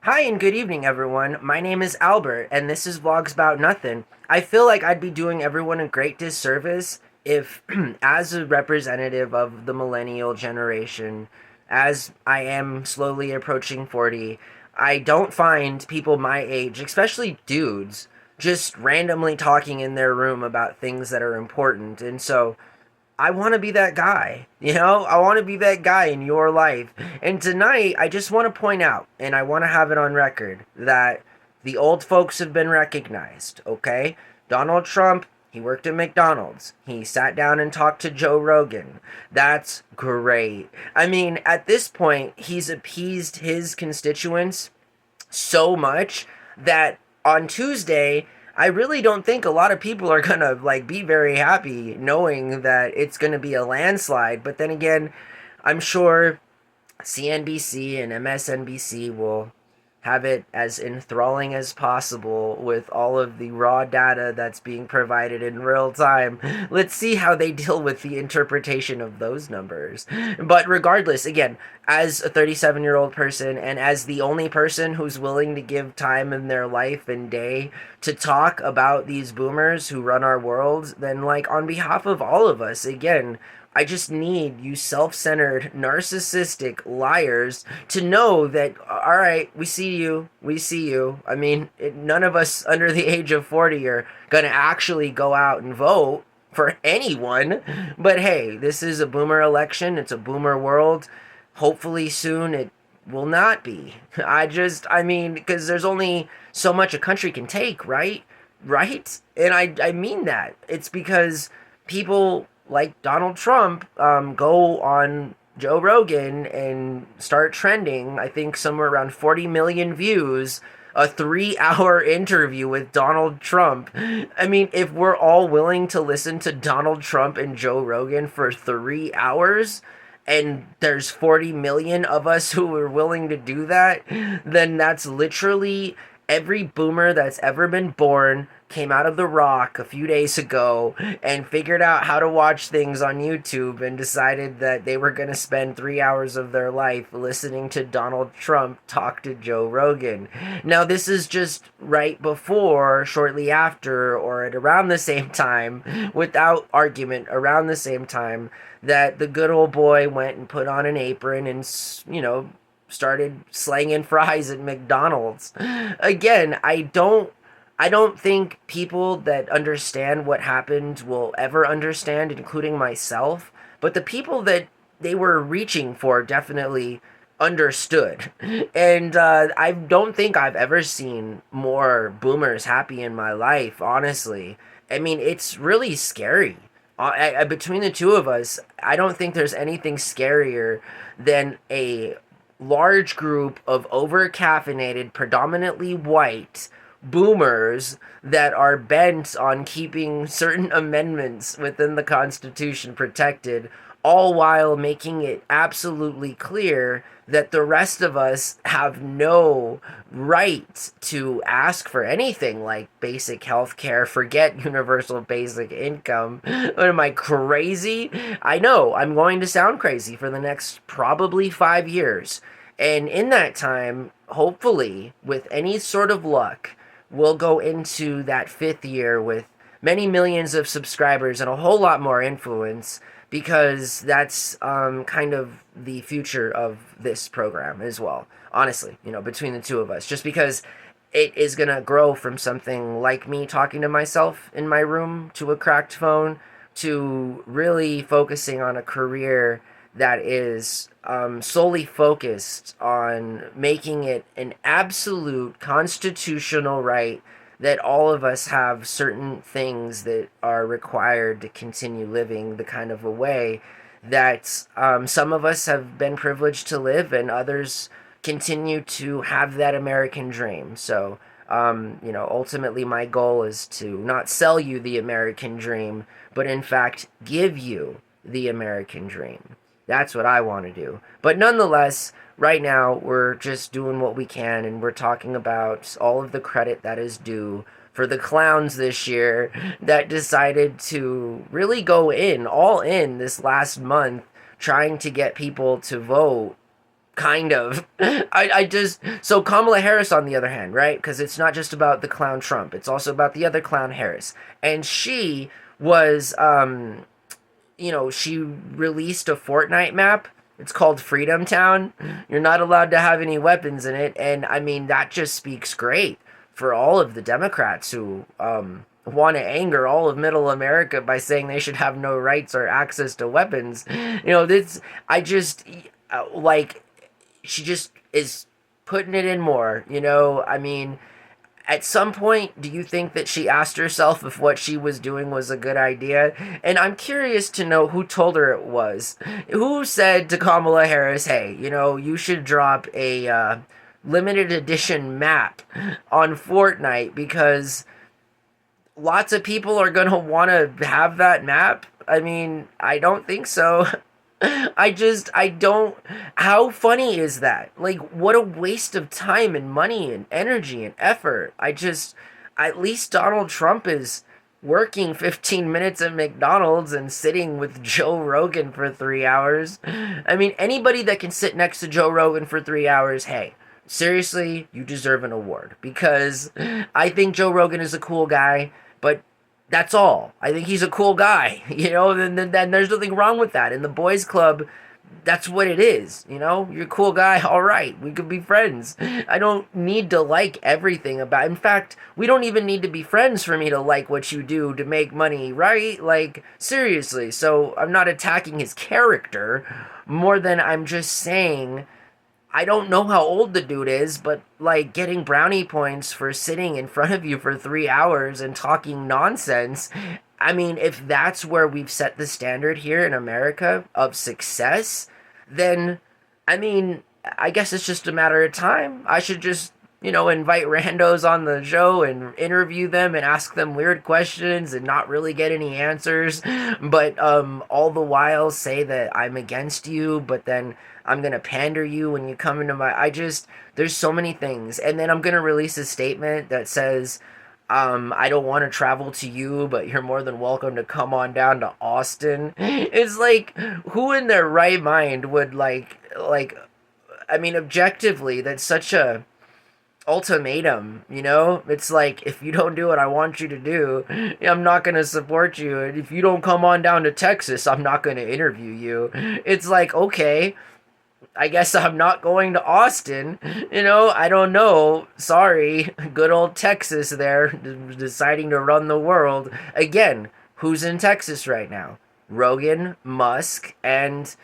Hi and good evening, everyone. My name is Albert, and this is Vlogs About Nothing. I feel like I'd be doing everyone a great disservice if, as a representative of the millennial generation, as I am slowly approaching 40, I don't find people my age, especially dudes, just randomly talking in their room about things that are important. And so I want to be that guy. I want to be that guy in your life. And tonight, I just want to point out, and I want to have it on record, that the old folks have been recognized, okay? Donald Trump, he worked at McDonald's. He sat down and talked to Joe Rogan. That's great. I mean, at this point, he's appeased his constituents so much that on Tuesday, I really don't think a lot of people are gonna be very happy knowing that it's gonna be a landslide. But then again, I'm sure CNBC and MSNBC will have it as enthralling as possible with all of the raw data that's being provided in real time. Let's see how they deal with the interpretation of those numbers. But regardless, again, as a 37-year-old person and as the only person who's willing to give time in their life and day to talk about these boomers who run our world, then, on behalf of all of us, again, I just need you self centered, narcissistic liars to know that, all right, we see you. We see you. I mean, none of us under the age of 40 are going to actually go out and vote for anyone. But hey, this is a boomer election. It's a boomer world. Hopefully soon it will not be. I mean, because there's only so much a country can take, right? Right? And I mean that. It's because people like Donald Trump go on Joe Rogan and start trending. I think somewhere around 40 million views. A 3 hour interview with Donald Trump. I mean, if we're all willing to listen to Donald Trump and Joe Rogan for 3 hours, and there's 40 million of us who are willing to do that, then that's literally every boomer that's ever been born came out of the rock a few days ago and figured out how to watch things on YouTube and decided that they were going to spend 3 hours of their life listening to Donald Trump talk to Joe Rogan. Now, this is just right before, shortly after, or at around the same time, without argument, around the same time that the good old boy went and put on an apron and, started slanging fries at McDonald's. Again, I don't think people that understand what happened will ever understand, including myself, but the people that they were reaching for definitely understood. And I don't think I've ever seen more boomers happy in my life, honestly. I mean, it's really scary. Between the two of us, I don't think there's anything scarier than a large group of over caffeinated, predominantly white boomers that are bent on keeping certain amendments within the Constitution protected, all while making it absolutely clear that the rest of us have no right to ask for anything like basic health care, forget universal basic income. What am I, crazy? I know, I'm going to sound crazy for the next probably 5 years. And in that time, hopefully, with any sort of luck, we'll go into that fifth year with many millions of subscribers and a whole lot more influence, because that's kind of the future of this program as well. Honestly, between the two of us, just because it is going to grow from something like me talking to myself in my room to a cracked phone to really focusing on a career that is solely focused on making it an absolute constitutional right that all of us have certain things that are required to continue living the kind of a way that some of us have been privileged to live, and others continue to have that American dream. So, ultimately, my goal is to not sell you the American dream, but in fact, give you the American dream. That's what I want to do. But nonetheless, right now, we're just doing what we can, and we're talking about all of the credit that is due for the clowns this year that decided to really go in, all in, this last month, trying to get people to vote Kind of. I just, so Kamala Harris on the other hand, right? Because it's not just about the clown Trump, it's also about the other clown Harris. And she was, she released a Fortnite map. It's called Freedom Town. You're not allowed to have any weapons in it. And I mean, that just speaks great for all of the Democrats who want to anger all of middle America by saying they should have no rights or access to weapons. This, I just, like, she just is putting it in more, I mean, at some point, do you think that she asked herself if what she was doing was a good idea? And I'm curious to know who told her it was. Who said to Kamala Harris, hey, you should drop a limited edition map on Fortnite because lots of people are going to want to have that map? I mean, I don't think so. I don't. How funny is that? Like, what a waste of time and money and energy and effort. At least Donald Trump is working 15 minutes at McDonald's and sitting with Joe Rogan for 3 hours. I mean, anybody that can sit next to Joe Rogan for 3 hours, hey, seriously, you deserve an award because I think Joe Rogan is a cool guy, but that's all. I think he's a cool guy, then there's nothing wrong with that. In the boys club, that's what it is, You're a cool guy, all right, we could be friends. I don't need to like everything about, in fact, we don't even need to be friends for me to like what you do to make money, right? Like, seriously. So I'm not attacking his character more than I'm just saying I don't know how old the dude is, but like getting brownie points for sitting in front of you for 3 hours and talking nonsense. I mean, if that's where we've set the standard here in America of success, then I mean, I guess it's just a matter of time. I should just, invite randos on the show and interview them and ask them weird questions and not really get any answers, but all the while say that I'm against you, but then I'm gonna pander you when you come into my. There's so many things, and then I'm gonna release a statement that says, I don't want to travel to you, but you're more than welcome to come on down to Austin. It's like, who in their right mind would I mean, objectively, that's such a ultimatum, It's like, if you don't do what I want you to do, I'm not going to support you. And if you don't come on down to Texas, I'm not going to interview you. It's like, okay, I guess I'm not going to Austin. I don't know. Sorry. Good old Texas there, deciding to run the world. Again, who's in Texas right now? Rogan, Musk, and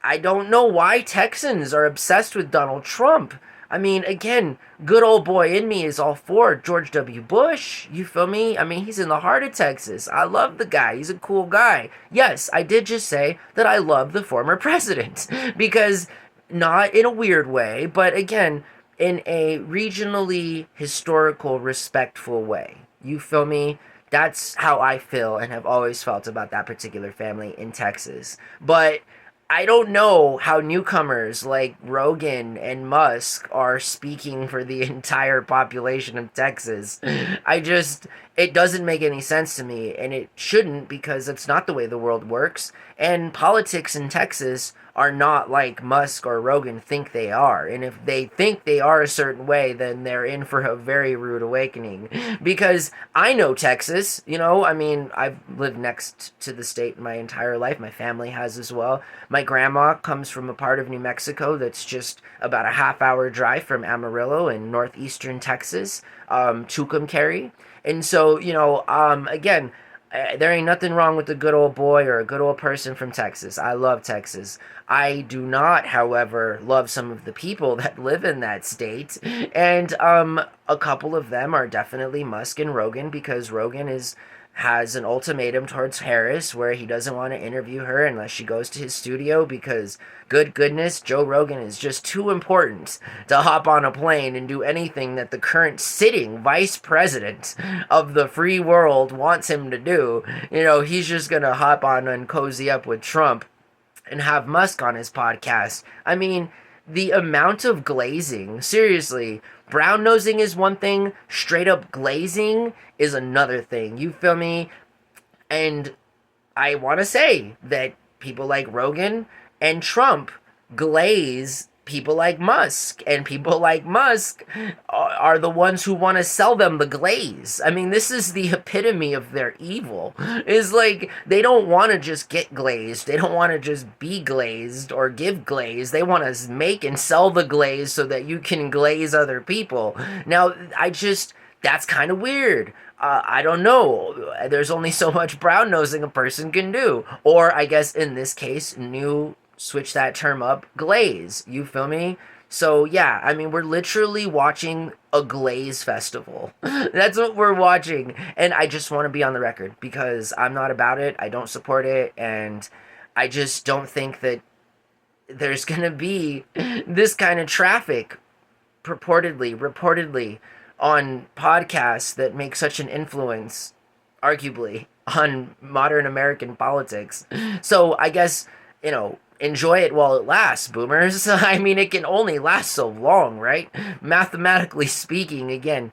I don't know why Texans are obsessed with Donald Trump. I mean, again, good old boy in me is all for George W. Bush. You feel me? I mean, he's in the heart of Texas. I love the guy. He's a cool guy. Yes, I did just say that I love the former president. Because, not in a weird way, but again, in a regionally historical, respectful way. You feel me? That's how I feel and have always felt about that particular family in Texas. But I don't know how newcomers like Rogan and Musk are speaking for the entire population of Texas. It doesn't make any sense to me, and it shouldn't because it's not the way the world works. And politics in Texas are not like Musk or Rogan think they are. And if they think they are a certain way, then they're in for a very rude awakening. Because I know Texas, I mean, I've lived next to the state my entire life. My family has as well. My grandma comes from a part of New Mexico that's just about a half-hour drive from Amarillo in northeastern Texas, Tucumcari. And so, again, there ain't nothing wrong with a good old boy or a good old person from Texas. I love Texas. I do not, however, love some of the people that live in that state. And a couple of them are definitely Musk and Rogan, because Rogan has an ultimatum towards Harris where he doesn't want to interview her unless she goes to his studio, because good goodness, Joe Rogan is just too important to hop on a plane and do anything that the current sitting vice president of the free world wants him to do. He's just gonna hop on and cozy up with Trump and have Musk on his podcast. I mean, the amount of glazing, seriously, brown nosing is one thing, straight up glazing is another thing. You feel me? And I want to say that people like Rogan and Trump glaze people like Musk, and people like Musk are the ones who want to sell them the glaze. I mean, this is the epitome of their evil. Is like they don't want to just get glazed. They don't want to just be glazed or give glaze. They want to make and sell the glaze so that you can glaze other people. Now, that's kind of weird. I don't know. There's only so much brown nosing a person can do. Or I guess in this case, switch that term up, glaze. You feel me? So yeah, I mean, we're literally watching a glaze festival. That's what we're watching. And I just want to be on the record because I'm not about it. I don't support it. And I just don't think that there's going to be this kind of traffic reportedly on podcasts that make such an influence, arguably, on modern American politics. So I guess, enjoy it while it lasts, boomers. I mean, it can only last so long, right? Mathematically speaking, again,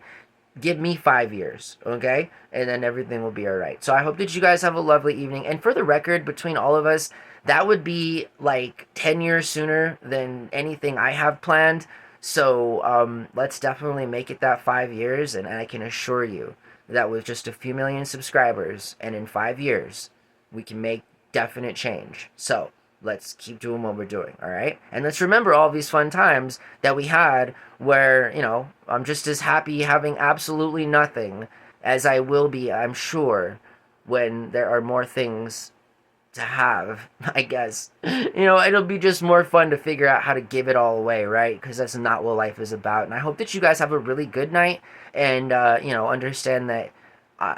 give me 5 years, okay? And then everything will be all right. So I hope that you guys have a lovely evening. And for the record, between all of us, that would be like 10 years sooner than anything I have planned. So let's definitely make it that 5 years. And I can assure you that with just a few million subscribers and in 5 years, we can make definite change. So let's keep doing what we're doing, all right? And let's remember all these fun times that we had where, I'm just as happy having absolutely nothing as I will be, I'm sure, when there are more things to have, I guess. It'll be just more fun to figure out how to give it all away, right? Because that's not what life is about. And I hope that you guys have a really good night and, understand that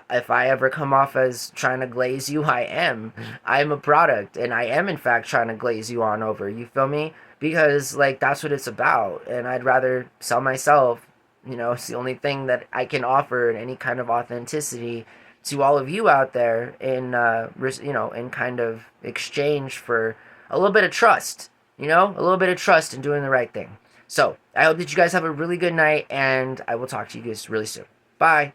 if I ever come off as trying to glaze you, I am a product, and I am in fact trying to glaze you on over. You feel me? Because that's what it's about, and I'd rather sell myself. It's the only thing that I can offer in any kind of authenticity to all of you out there in kind of exchange for a little bit of trust. A little bit of trust in doing the right thing. So I hope that you guys have a really good night, and I will talk to you guys really soon. Bye.